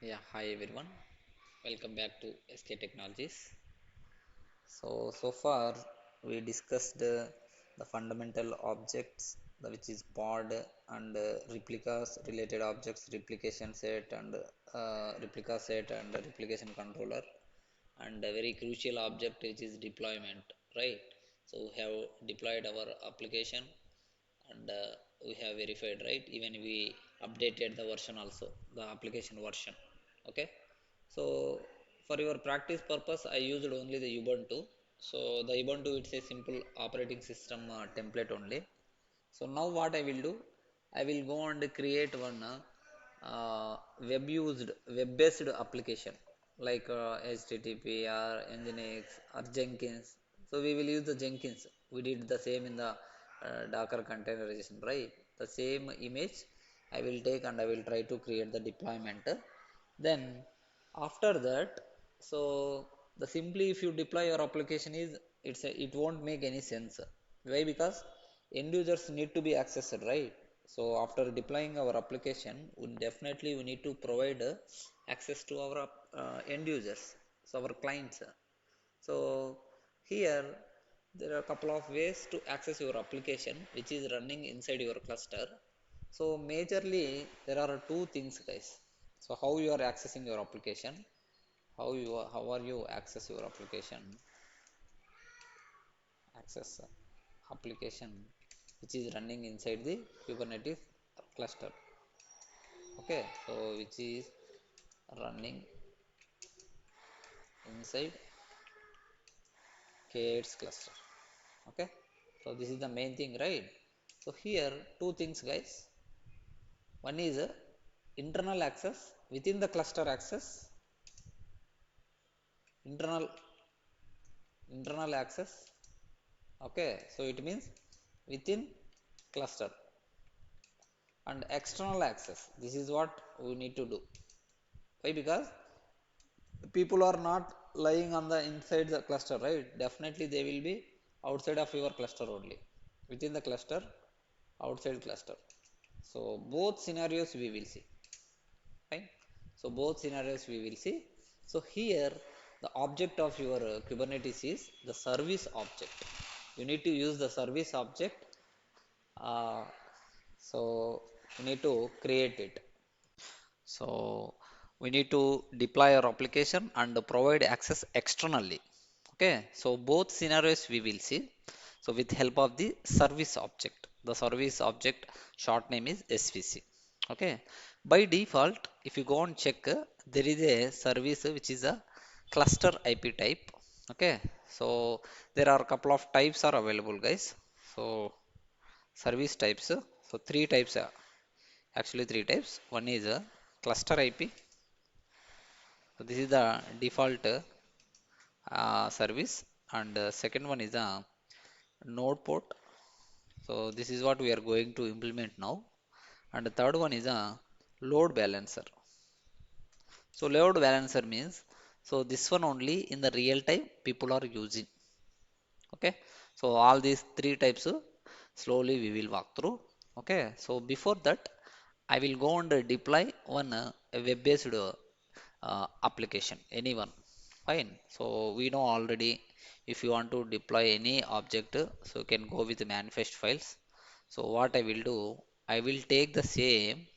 Yeah, hi everyone. Welcome back to SK Technologies. So far we discussed the fundamental objects, which is pod and replicas, related objects, replica set and replication controller, and a very crucial object which is deployment, right? So we have deployed our application and we have verified, right? Even we updated the version also, the application version. Okay. So for your practice purpose, I used only the Ubuntu. So the Ubuntu, it's a simple operating system template only. So now what I will do, I will go and create one web-based application like HTTP or Nginx or Jenkins. So we will use the Jenkins. We did the same in the Docker containerization, right? The same image I will take and I will try to create the deployment. Then after that, so the simply if you deploy your application is it won't make any sense. Why? Because end users need to be accessed, right? So after deploying our application, we need to provide access to our end users, so our clients. So here there are a couple of ways to access your application which is running inside your cluster. So majorly there are two things, guys. So how you are accessing your application? How are you access your application? Access application which is running inside the Kubernetes cluster. Okay, so which is running inside K8S cluster. Okay, so this is the main thing, right? So here two things, guys. One is internal access within the cluster access, internal internal access. Okay, so it means within cluster, and external access. This is what we need to do. Why? Because people are not lying on the inside the cluster, right? Definitely they will be outside of your cluster only, within the cluster, outside cluster. So both scenarios we will see, right? So both scenarios we will see. So here the object of your Kubernetes is the service object. You need to use the service object. uh, so you need to create it. So we need to deploy our application and provide access externally. Okay, so both scenarios we will see. So with help of the service object, the service object short name is SVC. Okay, by default, if you go and check, there is a service which is a cluster IP type. Okay, so there are a couple of types are available, guys. So service types. So three types are actually three types. One is a cluster IP. So this is the default service, and second one is a NodePort. So this is what we are going to implement now. And the third one is a load balancer. So load balancer means, so this one only in the real time people are using. Okay. So all these three types slowly we will walk through. Okay. So before that, I will go and deploy one a web-based application, anyone. Fine. So we know already if you want to deploy any object, so you can go with the manifest files. So what I will do, I will take the same.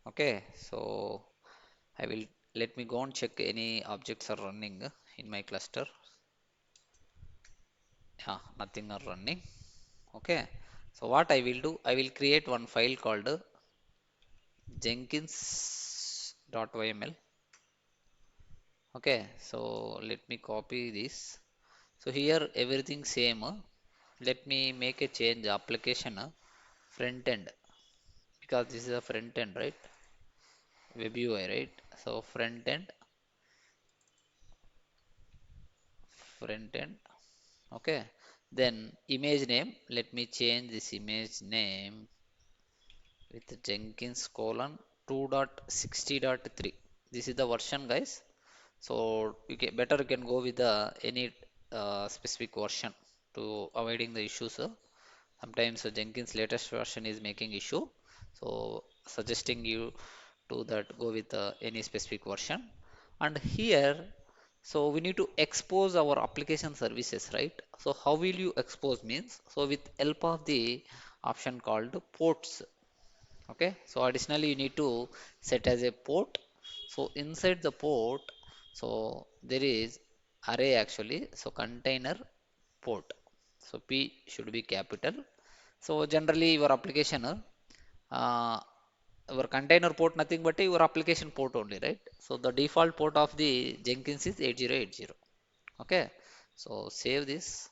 Okay. So I will let me go and check any objects are running in my cluster. Yeah, nothing are running. Okay. So what I will do, I will create one file called jenkins.yml. Okay. So let me copy this. So here everything same. Let me make a change application front end, because this is a front end, right? Web UI, right? So front end. Okay. Then image name. Let me change this image name with Jenkins colon 2.60.3. This is the version, guys. So you can better you can go with the any specific version to avoiding the issues. Sometimes Jenkins latest version is making issue, so suggesting you to that go with any specific version. And here, so we need to expose our application services, right? So how will you expose means, so with help of the option called ports. Okay, so additionally you need to set as a port. So inside the port, so there is array actually, so container port, so P should be capital. So generally your application your container port nothing but your application port only, right? So the default port of the Jenkins is 8080. Okay, so save this.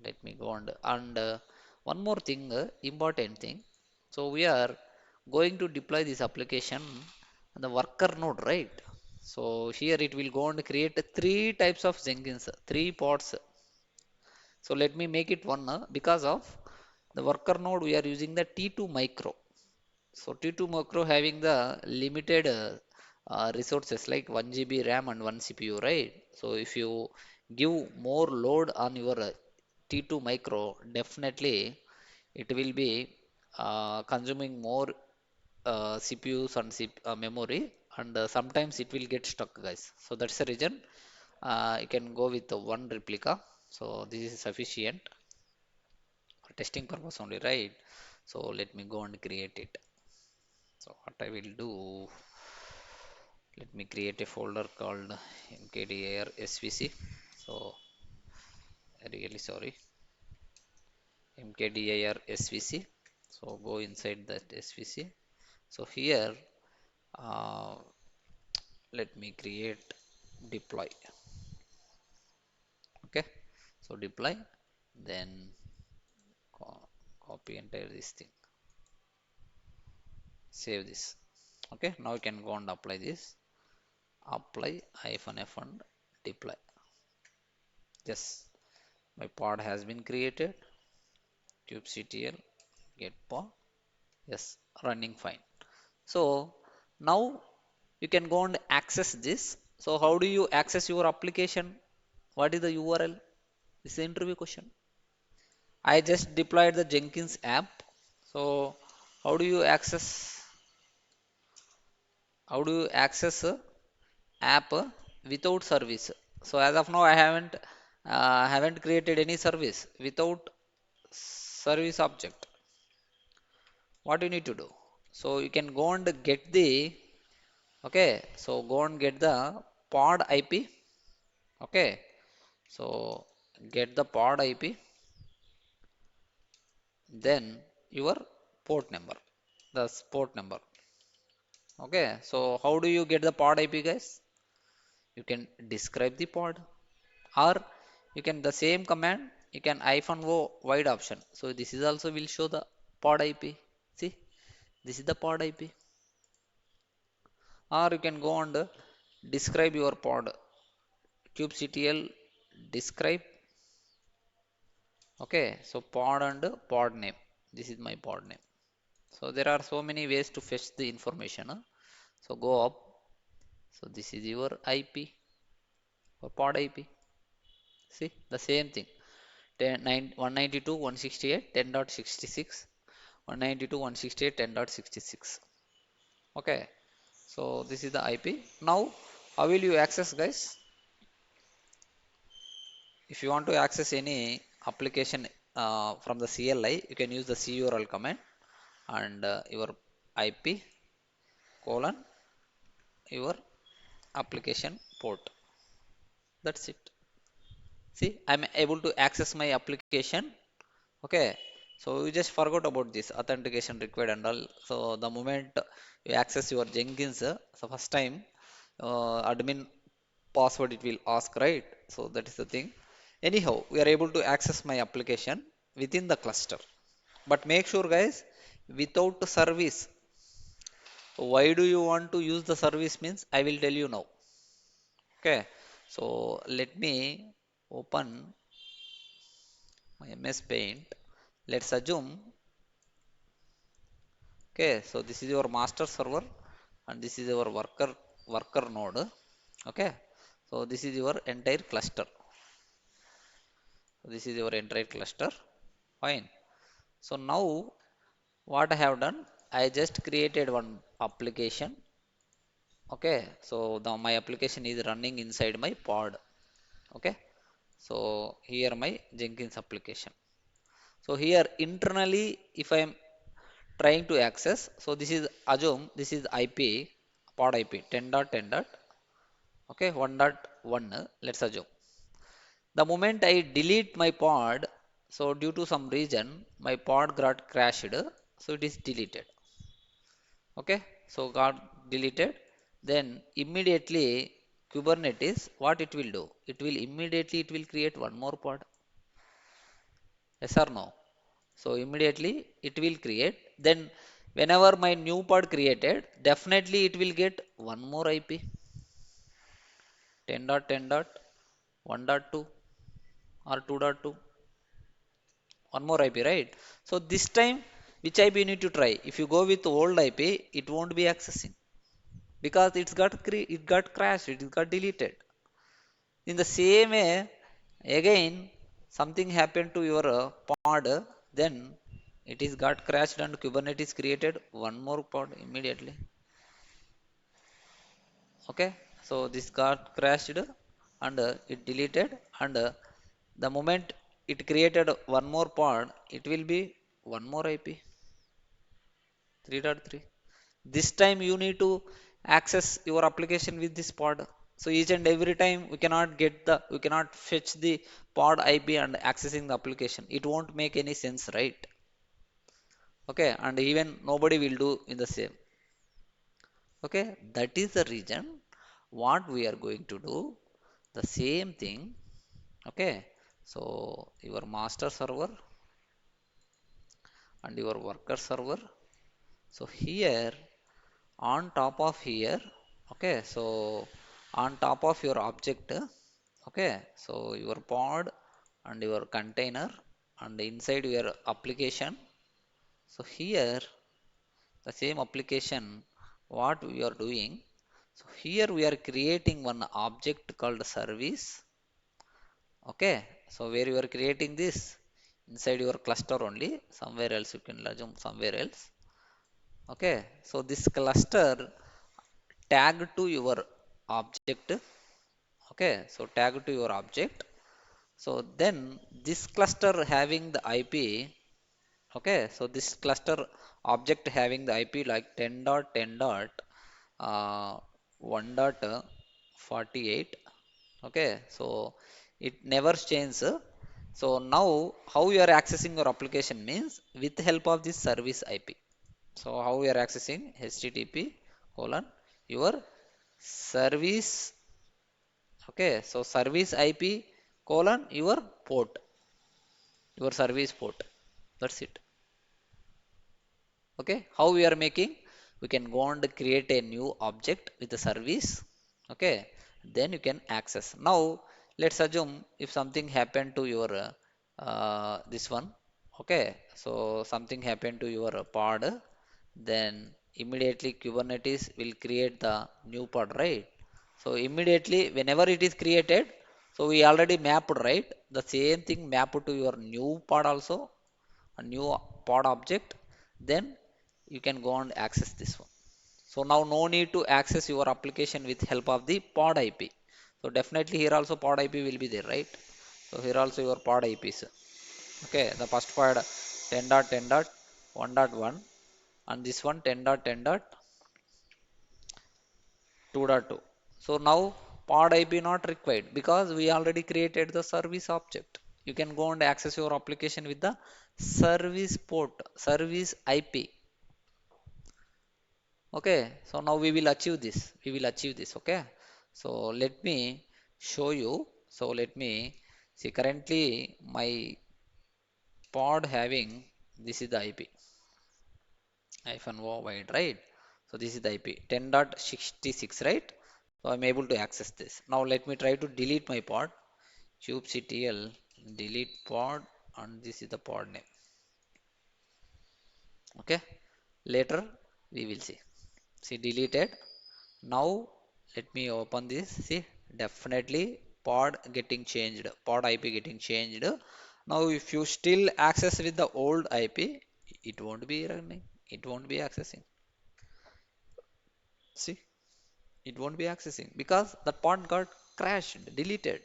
Let me go and one more thing, important thing. So we are going to deploy this application on the worker node, right? So here it will go and create three types of Jenkins, three pods. So let me make it one, because of the worker node we are using the T2 micro. So T2 micro having the limited resources like 1 GB RAM and 1 CPU, right? So if you give more load on your T2 micro, definitely it will be consuming more CPUs and memory, and sometimes it will get stuck, guys. So that's the reason you can go with the one replica. So this is sufficient for testing purpose only, right? So let me go and create it. So what I will do, let me create a folder called mkdir svc. So really sorry, mkdir svc. So go inside that svc. So here, uh, let me create deploy. Okay, so deploy, then copy entire this thing, save this. Okay, now you can go and apply this, apply -f and deploy. Yes, my pod has been created, kubectl get pod. Yes, running fine. So now you can go and access this. So how do you access your application? What is the URL? This is the interview question. I just deployed the Jenkins app. So how do you access? How do you access a app without service? So as of now, I haven't created any service without service object. What you need to do? So you can go and get the, okay. So go and get the pod IP. Okay. So get the pod IP, then your port number, the port number. Okay, so how do you get the pod IP, guys? You can describe the pod, or you can the same command, you can -o wide option. So this is also will show the pod IP. See, this is the pod IP. Or you can go and describe your pod, kubectl describe. Okay, so pod and pod name. This is my pod name. So there are so many ways to fetch the information. So go up. So this is your IP or pod IP. See the same thing. 192.168.10.66, 192.168.10.66. Okay. So this is the IP. Now, how will you access, guys? If you want to access any application from the CLI, you can use the curl command and your IP colon your application port. That's it. See, I'm able to access my application. Okay. So you just forgot about this authentication required and all. So the moment you access your Jenkins, so first time admin password it will ask, right? So that is the thing. Anyhow, we are able to access my application within the cluster. But make sure, guys, without service. Why do you want to use the service means I will tell you now. Okay. So let me open my MS Paint. Let's assume, okay, so this is your master server and this is your worker node. Okay, so this is your entire cluster. This is your entire cluster. Fine. So now what I have done, I just created one application Okay, so my application is running inside my pod. Okay, so here my Jenkins application. So here internally, if I am trying to access, so this is assume this is IP, pod IP 10.10. Okay, 1.1, let's assume. The moment I delete my pod, so due to some reason my pod got crashed, so it is deleted. Okay, so got deleted, then immediately Kubernetes, what it will do, it will create one more pod. Yes or no? So immediately it will create, then whenever my new pod created, definitely it will get one more IP 10.10.1.2 or 2.2, one more IP, right? So this time, which IP you need to try? If you go with old IP, it won't be accessing because it got crashed, it got deleted. In the same way, again something happened to your pod, then it is got crashed and Kubernetes created one more pod immediately. Okay, so this got crashed and it deleted, and the moment it created one more pod, it will be one more IP 3.3. This time you need to access your application with this pod. So each and every time we cannot fetch the pod IP and accessing the application. It won't make any sense, right? Okay, and even nobody will do in the same. Okay, that is the reason what we are going to do. The same thing. Okay, so your master server and your worker server. So here on top of here, okay, so on top of your object, okay, so your pod and your container and inside your application. So here the same application, what we are doing, so here we are creating one object called service. Okay, so where you are creating this inside your cluster only, somewhere else you can assume somewhere else. Okay, so this cluster tag to your object. Okay, so tag to your object. So then this cluster having the IP. Okay, so this cluster object having the IP like 10.10 dot 1.48. Okay, so it never changes. So now how you are accessing your application means with the help of this service IP. So how we are accessing HTTP colon your service. Okay, so service IP colon your service port. That's it. Okay, how we are making? We can go and create a new object with the service. Okay, then you can access. Now let's assume if something happened to your this one. Okay, so something happened to your pod, then immediately Kubernetes will create the new pod, right? So immediately whenever it is created, so we already mapped, right? The same thing mapped to your new pod also, a new pod object, then you can go and access this one. So now no need to access your application with help of the pod IP. So definitely here also pod IP will be there, right? So here also your pod IPs. Okay, the first pod 10.10.1.1 and this one 10.10.2.2. So now pod IP not required because we already created the service object. You can go and access your application with the service port, service IP. Okay, so now we will achieve this. We will achieve this. Okay, so let me show you. So let me see currently my pod having this is the IP hyphen o wide, right? So this is the IP 10.66, right? So I'm able to access this. Now let me try to delete my pod. kubectl delete pod and this is the pod name. Okay, later we will see. See deleted. Now let me open this. See, definitely pod getting changed, pod IP getting changed. Now if you still access with the old IP, it won't be running, it won't be accessing. See, It won't be accessing because that pod got crashed, deleted.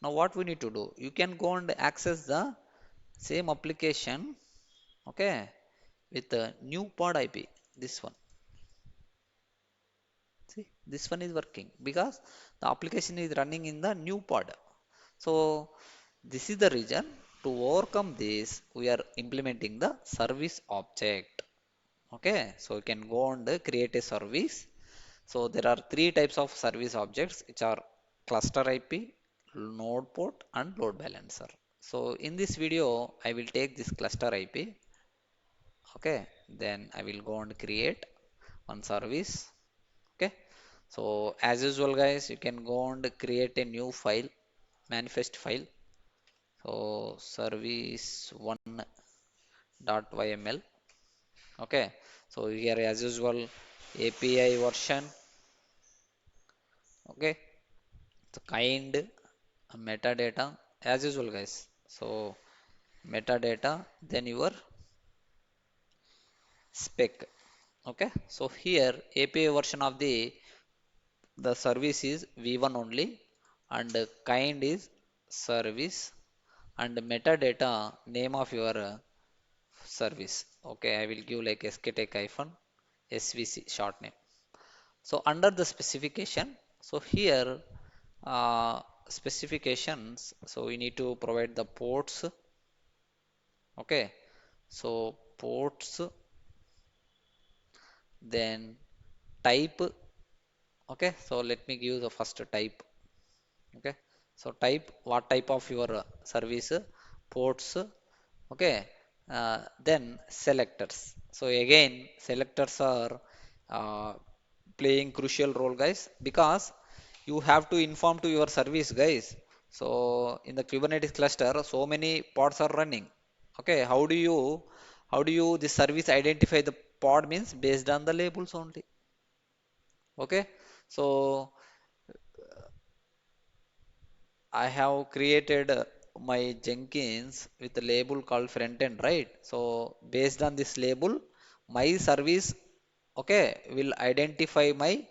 Now what we need to do, you can go and access the same application, okay, with the new pod IP. This one, see, this one is working because the application is running in the new pod. So this is the reason, to overcome this we are implementing the service object. Okay, so you can go and create a service. So there are three types of service objects, which are ClusterIP, NodePort, and LoadBalancer. So in this video I will take this ClusterIP. Okay, then I will go and create one service. Okay, so as usual guys, you can go and create a new file, manifest file. So service1.yml. Okay, so here as usual, API version. Okay, so kind, metadata as usual guys. So metadata, then your spec. Okay, so here API version of the service is v1 only, and kind is service, and metadata name of your service. Okay, I will give like sktech-svc short name. So under the specification, so here specifications, so we need to provide the ports. Okay, so ports, then type. Okay, so let me give the first type. Okay, so type, what type of your service, ports. Okay, then selectors. So again selectors are uh, playing crucial role guys, because you have to inform to your service guys. So in the Kubernetes cluster so many pods are running. Okay, how do you this service identify the pod, means based on the labels only. Okay, so I have created my Jenkins with a label called frontend, right? So based on this label, my service, okay, will identify my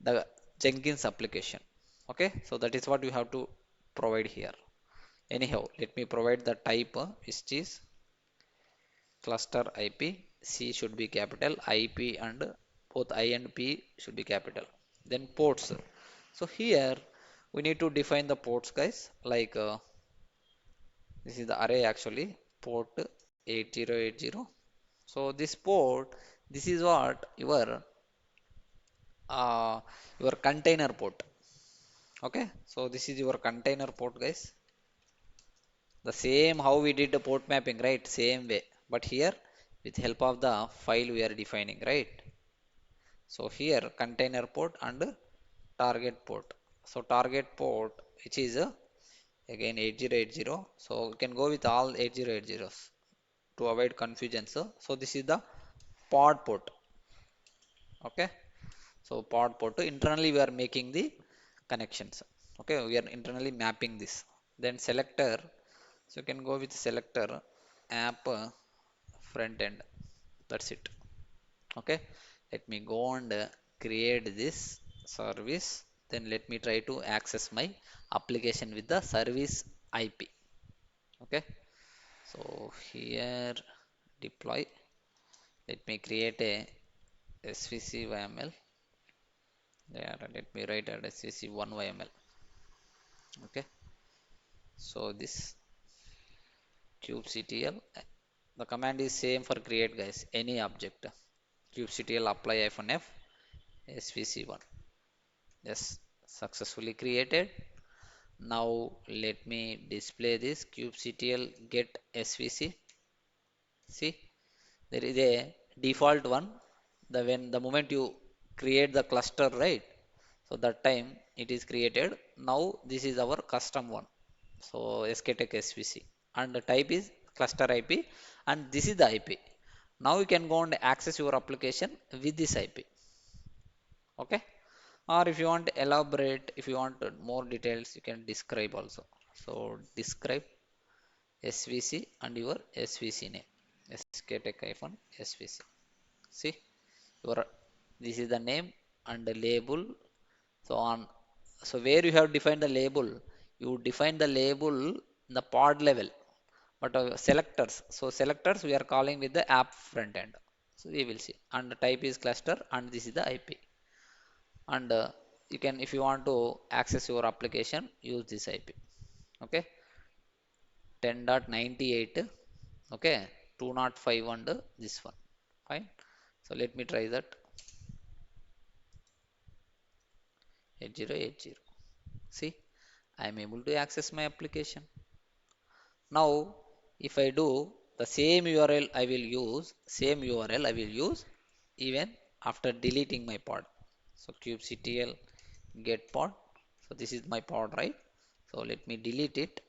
the Jenkins application. Okay, so that is what you have to provide here. Anyhow, let me provide the type, which is cluster IP. C should be capital, IP and both I and P should be capital. Then ports. So here we need to define the ports, guys. Like this is the array actually, port 8080. So this port, this is what uh, your container port. Okay, so this is your container port, guys. The same how we did the port mapping, right? Same way, but here with help of the file we are defining, right? So here container port and target port. So target port, which is again 8080. So you can go with all 8080s to avoid confusion. So this is the pod port. Okay, so pod port, internally we are making the connections. Okay, we are internally mapping this. Then selector, so you can go with selector app front end. That's it. Okay, let me go and create this service. Then let me try to access my application with the service IP. Okay, so here deploy, let me create a svc yml. There, let me write at svc1 yml. Okay, so this kubectl, the command is same for create guys, any object, kubectl apply -f svc1. Yes, successfully created. Now let me display this kubectl get svc. See, there is a default one, the when the moment you create the cluster, right? So that time it is created. Now this is our custom one. So SKTech SVC, and the type is cluster IP, and this is the IP. Now you can go and access your application with this IP. Okay, or if you want to elaborate, if you want more details, you can describe also. So describe SVC and your SVC name, SKTech-SVC. See, your this is the name and the label. So on, so where you have defined the label, you define the label in the pod level. But selectors, so selectors we are calling with the app front end. So we will see. And the type is cluster, and this is the IP. And you can, if you want to access your application, use this IP. Okay, 10.98. Okay, 205 and this one. Fine. So let me try that. 8080. See, I am able to access my application. Now, if I do the same URL, I will use same URL I will use even after deleting my pod. So kubectl get pod. So this is my pod, right? So let me delete it.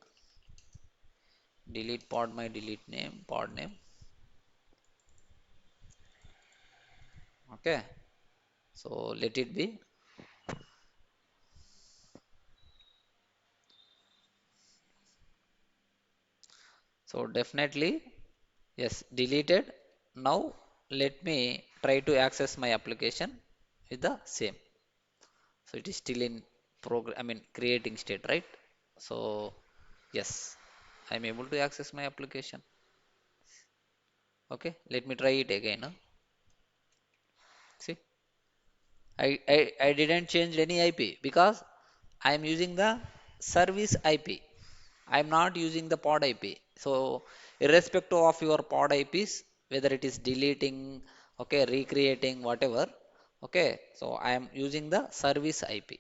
Delete pod, my delete name, pod name. Okay. So let it be. So definitely yes, deleted. Now let me try to access my application with the same. So it is still in program, I mean creating state, right? So yes, I'm able to access my application. Okay, let me try it again. See, I didn't change any IP because I'm using the service IP. I'm not using the pod IP. So irrespective of your pod IPs, whether it is deleting, okay, recreating, whatever, okay, so I am using the service IP.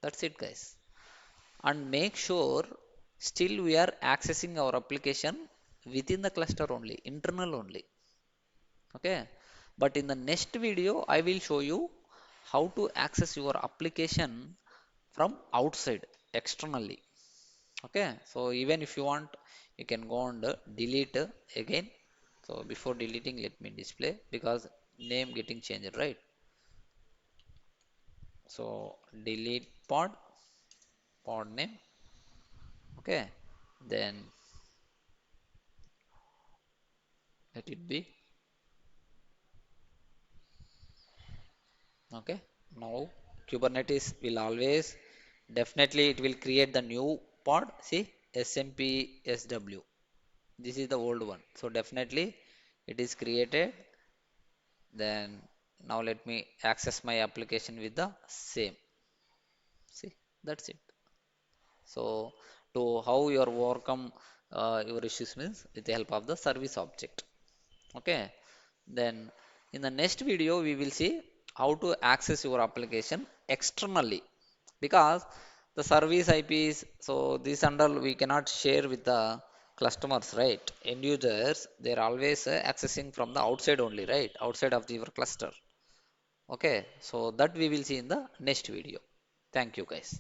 That's it, guys. And make sure still we are accessing our application within the cluster only, internal only. Okay, but in the next video, I will show you how to access your application from outside externally. Okay, so even if you want, you can go and delete again. So before deleting, let me display because name getting changed, right? So delete pod, pod name. Okay, then let it be. Okay, now Kubernetes will always definitely it will create the new pod. See, SMPSW. This is the old one. So definitely it is created. Then now let me access my application with the same. See, that's it. So to how you overcome your issues means with the help of the service object. Okay. Then in the next video we will see how to access your application externally because the service IPs, so this under we cannot share with the customers, right? End users, they're always accessing from the outside only, right? Outside of your cluster. Okay, so that we will see in the next video. Thank you, guys.